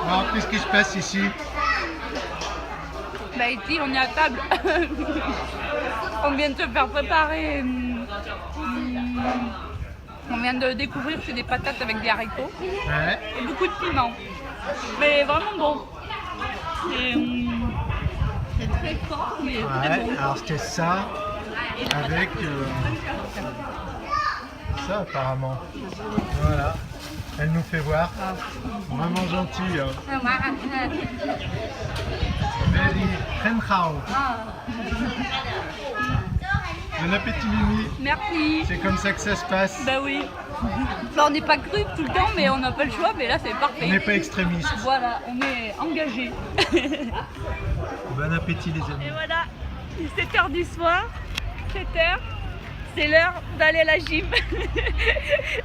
Alors, qu'est-ce qui se passe ici? Bah ici on est à table. On vient de se faire préparer. On vient de découvrir que c'est des patates avec des haricots Ouais. et beaucoup de piment. Mais vraiment bon. C'est très fort mais très Ouais, bon. alors c'était ça avec ça apparemment. Voilà, elle nous fait voir. Vraiment gentille. Hein. Very Renhao. Bon appétit Mimi. Merci. C'est comme ça que ça se passe. Bah oui. Bah, on n'est pas cru tout le temps mais on n'a pas le choix mais là c'est parfait. On n'est pas extrémiste. Voilà, on est engagé. Bon appétit les amis. Et voilà, il est 7h du soir, 7h, c'est l'heure d'aller à la gym.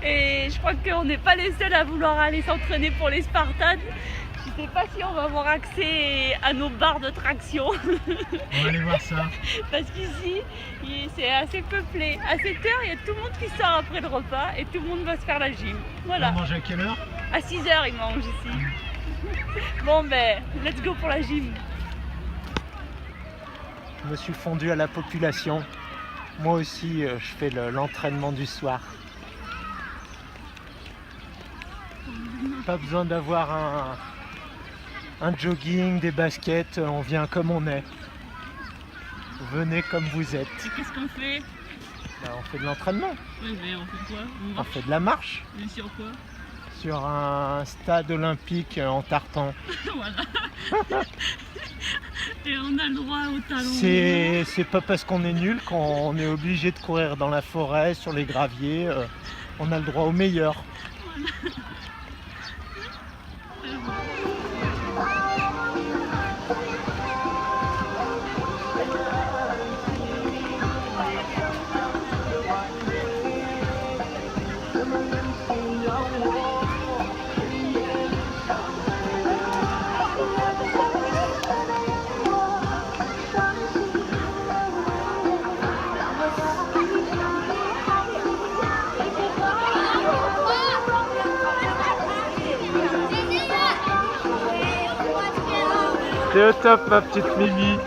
Et je crois qu'on n'est pas les seuls à vouloir aller s'entraîner pour les Spartans. Je ne sais pas si on va avoir accès à nos barres de traction. On va aller voir ça. Parce qu'ici, c'est assez peuplé. À 7h, il y a tout le monde qui sort après le repas et tout le monde va se faire la gym. Voilà. On mange à quelle heure? À 6h, ils mangent ici. Bon ben, let's go pour la gym. Je me suis fondu à la population. Moi aussi, je fais l'entraînement du soir. Pas besoin d'avoir un jogging, des baskets, on vient comme on est. Venez comme vous êtes. Et qu'est-ce qu'on fait? Ben, on fait de l'entraînement, Oui, mais on fait quoi? on fait de la marche Mais sur quoi? sur un stade olympique en tartan. Voilà. Et on a le droit au talon. C'est pas parce qu'on est nul qu'on est obligé de courir dans la forêt, sur les graviers. On a le droit au meilleur. T'es au top ma petite Mimi.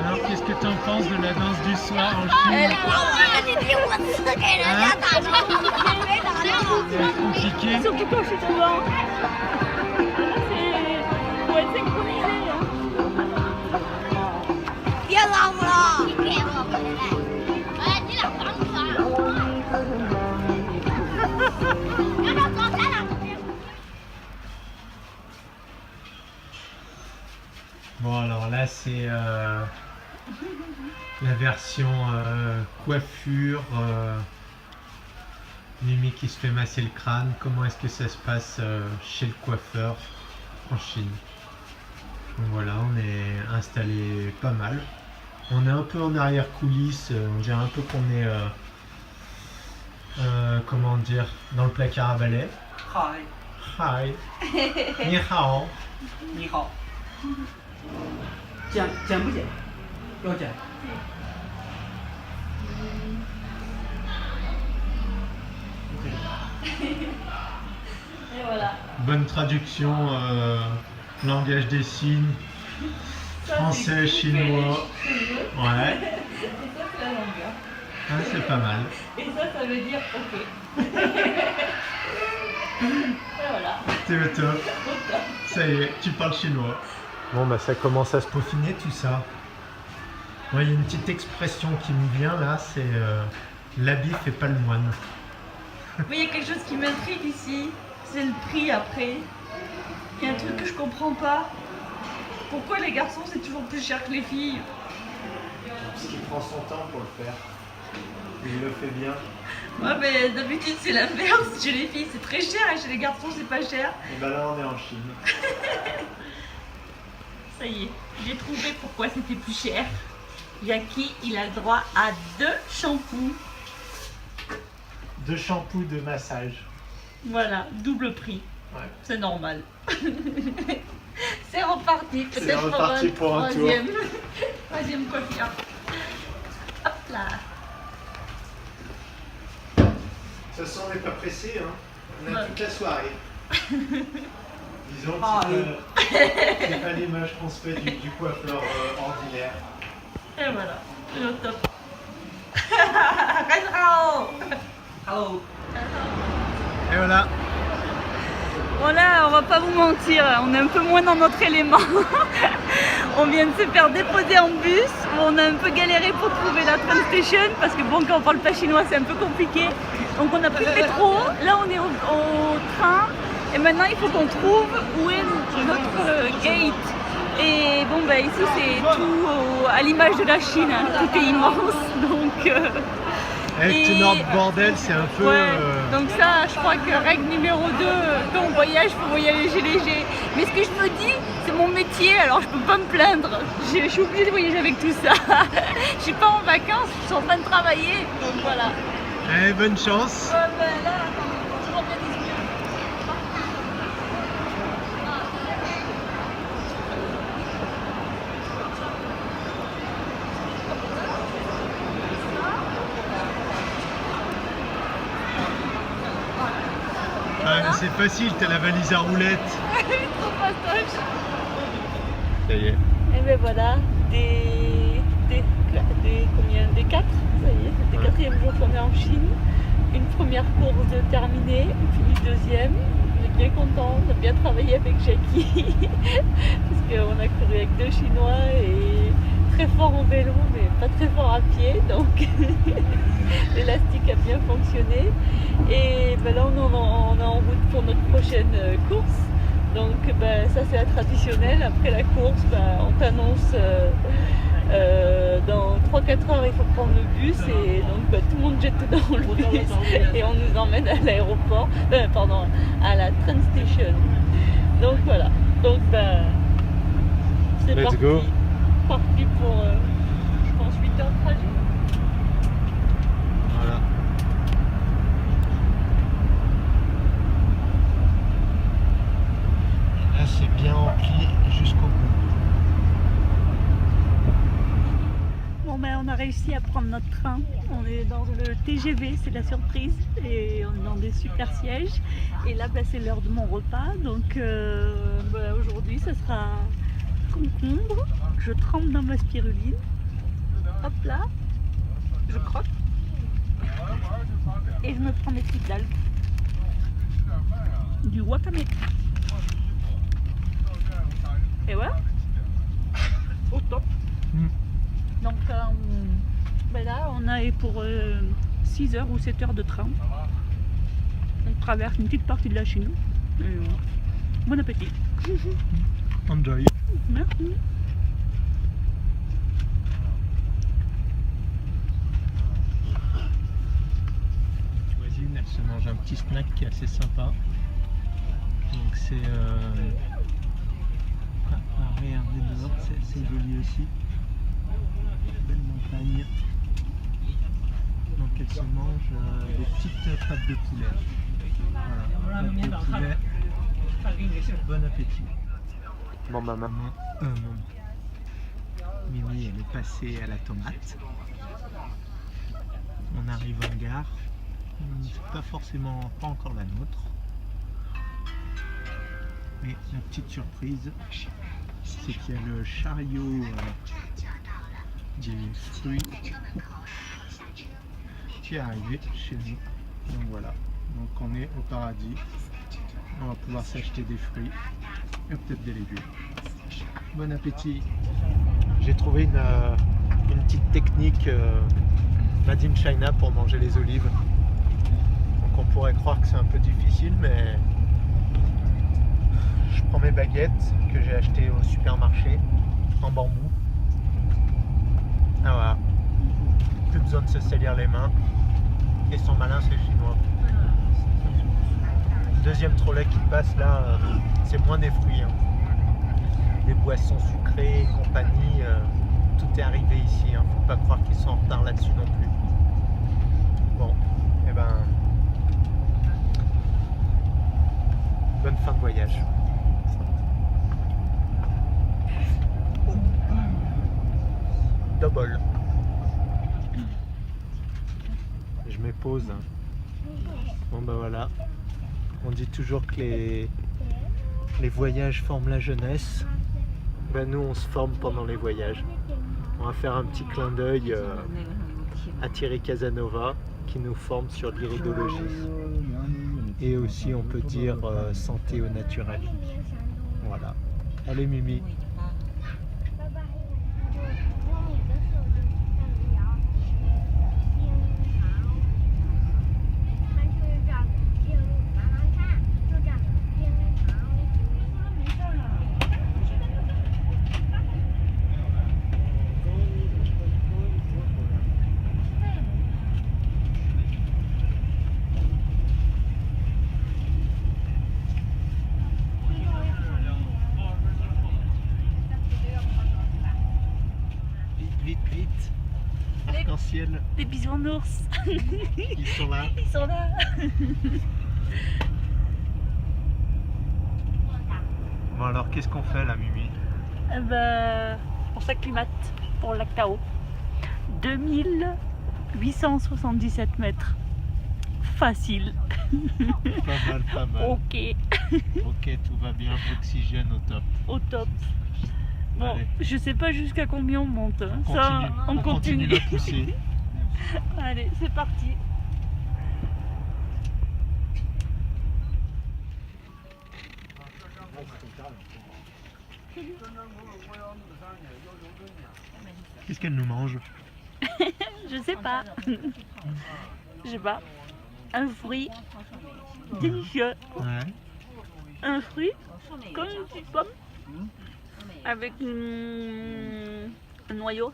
Alors qu'est-ce que tu en penses de la danse du soir en Chine? C'est compliqué. Surtout quand je suis devant. Faut être synchronisé. Hein. 别拉我了！你别我回来！哎，你俩干啥？让他走，咱俩。 Bon alors là c'est la version coiffure, Mimi qui se fait masser le crâne. Comment est-ce que ça se passe chez le coiffeur en Chine? Donc voilà, on est installé pas mal. On est un peu en arrière coulisses, on dirait un peu qu'on est comment dire, dans le placard à balai. Hi, Hi, ni hao. 你好。剪不剪？要剪。 Et voilà. Bonne traduction, langage des signes, français, chinois. Ouais, Et ça, c'est la longueur. ah, c'est pas mal. Et ça veut dire OK. Et voilà. T'es au top. Ça y est, tu parles chinois. Bon bah ça commence à se peaufiner tout ça. Moi il y a une petite expression qui me vient là, c'est l'habit fait pas le moine. Mais il y a quelque chose qui m'intrigue ici, c'est le prix après. Il y a un truc que je comprends pas. Pourquoi les garçons c'est toujours plus cher que les filles? Parce qu'il prend son temps pour le faire. Il le fait bien. Ouais mais d'habitude c'est l'inverse, chez les filles c'est très cher et chez les garçons c'est pas cher. Et bah là on est en Chine. Ça y est, j'ai trouvé pourquoi c'était plus cher. Jackie, il a le droit à 2 shampoings. 2 shampoings de massage. Voilà, double prix. Ouais. C'est normal. C'est reparti, C'est peut-être reparti pour un tour. Troisième coiffure. Hop là. De toute façon, on n'est pas pressé, hein. On a Ouais. toute la soirée. Disons que Ah, c'est pas l'image qu'on se fait du coiffeur ordinaire. Et voilà, c'est au top. Hello. Et voilà. Voilà, on va pas vous mentir, on est un peu moins dans notre élément. On vient de se faire déposer en bus. On a un peu galéré pour trouver la train station parce que bon, quand on parle pas chinois, c'est un peu compliqué. Donc on n'a plus de métro. Là, on est au train. Et maintenant, il faut qu'on trouve où est notre gate. Et bon, bah ici, c'est tout à l'image de la Chine. Hein. Tout est immense. Donc, Avec tout notre bordel, c'est un peu... ouais, donc ça, je crois que règle numéro 2, quand on voyage, il faut voyager léger. Mais ce que je me dis, c'est mon métier, alors je peux pas me plaindre. Je suis obligée de voyager avec tout ça. Je suis pas en vacances, je suis en train de travailler, donc voilà. Allez, bonne chance. Ben là, attends, je m'organise mieux. Ah, c'est facile, t'as la valise à roulettes. Trop fastoche. Ça y est. Et ben voilà, des 4, ça y est, c'est le quatrième jour qu'on est en Chine. Une première course terminée, puis une deuxième. On est bien content, on a bien travaillé avec Jackie. Parce qu'on a couru avec 2 Chinois et très fort en vélo, mais pas très fort à pied. Donc l'élastique a bien fonctionné. Et ben là, on est en route pour notre prochaine course. Donc ben, ça c'est la traditionnelle. Après la course, ben, on t'annonce dans 3-4 heures il faut prendre le bus et donc ben, tout le monde jette dans le bus et on nous emmène à l'aéroport, pardon, à la train station. Donc voilà, donc ben, c'est Let's parti. go. Parti pour je pense 8 heures de trajet. Voilà. Là, c'est bien rempli jusqu'au bout. Bon ben on a réussi à prendre notre train, on est dans le TGV, c'est la surprise, et on est dans des super sièges. Et là ben, c'est l'heure de mon repas, donc ben, aujourd'hui ça sera concombre, je trempe dans ma spiruline, hop là, je croque, et je me prends mes petites algues, du wakame. Et voilà, au top. Donc ben là, on a pour 6 heures ou 7 heures de train. On traverse une petite partie de la Chine. Bon appétit. Enjoy. Merci. La voisine, elle se mange un petit snack qui est assez sympa. Donc c'est... regardez dehors, c'est assez joli aussi. Belle montagne. Donc elle se mange des petites pâtes de poulet. Voilà, pâtes de poulet. Bon appétit. Bon bah maman, Mimi elle est passée à la tomate. On arrive en gare. C'est pas forcément pas encore la nôtre. Mais la petite surprise, c'est qu'il y a le chariot des fruits qui est arrivé chez nous. Donc voilà, donc on est au paradis. On va pouvoir s'acheter des fruits et peut-être des légumes. Bon appétit. J'ai trouvé une petite technique made in China pour manger les olives. Donc on pourrait croire que c'est un peu difficile, mais je prends mes baguettes que j'ai achetées au supermarché en bambou. Ah voilà, plus besoin de se salir les mains. Et sont malins ces Chinois. Deuxième trolley qui passe là, c'est moins des fruits. Hein. Des boissons sucrées et compagnie, tout est arrivé ici. Hein. Faut pas croire qu'ils sont en retard là-dessus non plus. Bon, et ben Bonne fin de voyage. Double. Je mets pause. Bon bah voilà. On dit toujours que les voyages forment la jeunesse. Ben nous on se forme pendant les voyages. On va faire un petit clin d'œil à Thierry Casanova qui nous forme sur l'iridologie. Et aussi on peut dire santé au naturel. Voilà. Allez Mimi. Vite. Arc-en-ciel. Des bisounours. Ils sont là. Ils sont là. Bon alors qu'est-ce qu'on fait là Mimi? On s'acclimate pour Lactao. 2877 mètres. Facile. Pas mal. Ok. Ok, tout va bien, oxygène au top. Au top. Bon, Allez. je sais pas jusqu'à combien on monte. Hein. On continue la poussée. Allez, c'est parti. Qu'est-ce qu'elle nous mange? Je sais pas. Je sais pas. Un fruit délicieux. Ouais. Un fruit comme une petite pomme. Avec un noyau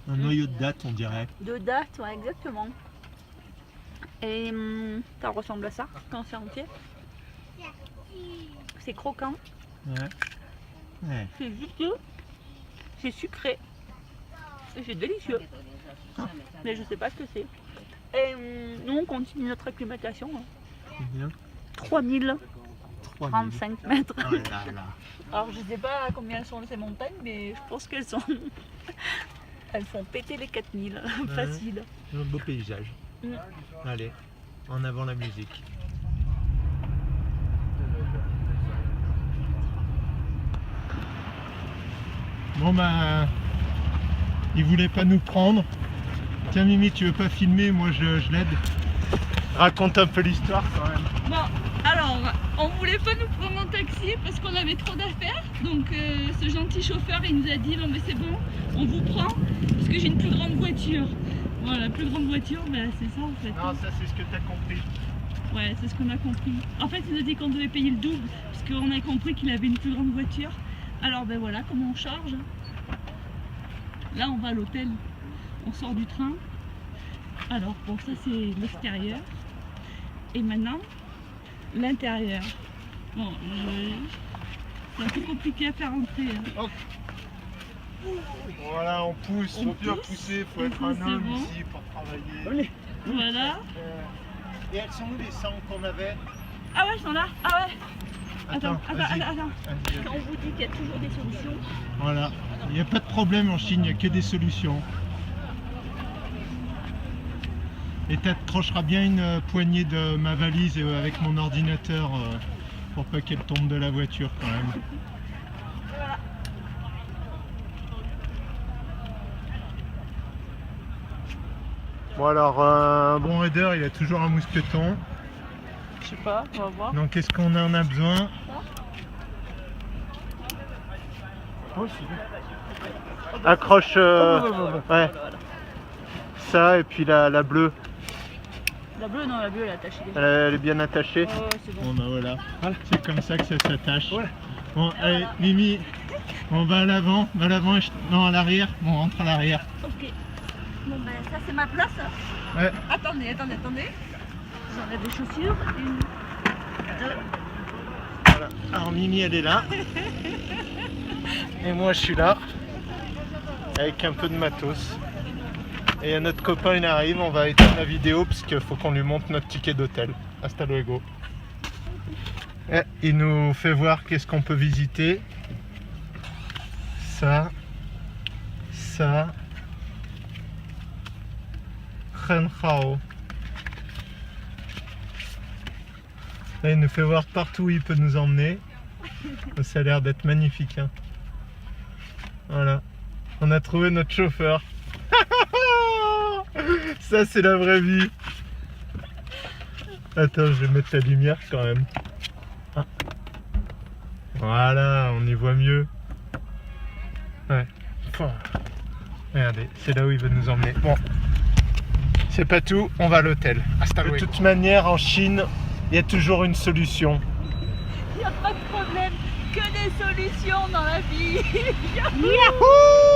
Un noyau de date on dirait. de date, ouais, exactement. Et ça ressemble à ça quand c'est entier. C'est croquant, Ouais. c'est juteux, c'est sucré et c'est délicieux. Mais je sais pas ce que c'est. Et nous on continue notre acclimatation. Hein. C'est bien. 3035 mètres. Oh là là. Alors je sais pas combien sont ces montagnes, mais je pense qu'elles sont. Elles font péter les 4000, facile. Un beau paysage. Allez, en avant la musique. Bon bah, il voulait pas nous prendre. Tiens Mimi, tu veux pas filmer, moi je l'aide. Raconte un peu l'histoire quand même. Bon, alors, on voulait pas nous prendre en taxi parce qu'on avait trop d'affaires. Donc ce gentil chauffeur, il nous a dit non mais c'est bon, on vous prend parce que j'ai une plus grande voiture. Voilà, la plus grande voiture, ben, c'est ça en fait. Non, ça c'est ce que t'as compris. Ouais, c'est ce qu'on a compris. En fait, il nous a dit qu'on devait payer le double parce qu'on a compris qu'il avait une plus grande voiture. Alors ben voilà, comment on charge. Là, on va à l'hôtel. On sort du train. Alors, bon, ça c'est l'extérieur. Et maintenant, l'intérieur. Bon, c'est un peu compliqué à faire entrer. Hein. Voilà, on pousse, On faut bien pousse, pousser, faut on être un pousse, homme c'est bon. ici pour travailler. Voilà. Et elles sont où les sangs qu'on avait? Ah ouais, ils sont là. Ah ouais. Attends. vas-y. On vous dit qu'il y a toujours des solutions. Voilà, il n'y a pas de problème en Chine, il n'y a que des solutions. Et tu accrocheras bien une poignée de ma valise avec mon ordinateur pour pas qu'elle tombe de la voiture quand même. Voilà. Bon alors, un bon raider, il a toujours un mousqueton. Je sais pas, on va voir. Donc qu'est-ce qu'on en a besoin? Accroche ouais. Ça et puis la bleue. La bleue, non, la bleue elle est attachée. Elle est bien attachée. Ouais, c'est bon. Bon bah voilà. C'est comme ça que ça s'attache. Ouais. Bon allez Mimi, on va à l'avant, non à l'arrière, bon on rentre à l'arrière. Ok. Bon ben ça c'est ma place. Ouais. Attendez. J'enlève les chaussures. Une, deux. Voilà. Alors Mimi elle est là. Et moi je suis là. Avec un peu de matos. Et notre copain il arrive, on va éteindre la vidéo parce qu'il faut qu'on lui montre notre ticket d'hôtel. Hasta luego. Eh, il nous fait voir qu'est-ce qu'on peut visiter. Ça. Renhao. Là, il nous fait voir partout où il peut nous emmener. Ça a l'air d'être magnifique. Hein. Voilà. On a trouvé notre chauffeur. Ça, c'est la vraie vie. Attends, je vais mettre la lumière quand même. Ah. Voilà, on y voit mieux. Ouais. Regardez, c'est là où il veut nous emmener. Bon, c'est pas tout, on va à l'hôtel. De toute manière, en Chine, il y a toujours une solution. Il n'y a pas de problème, que des solutions dans la vie. Yahoo!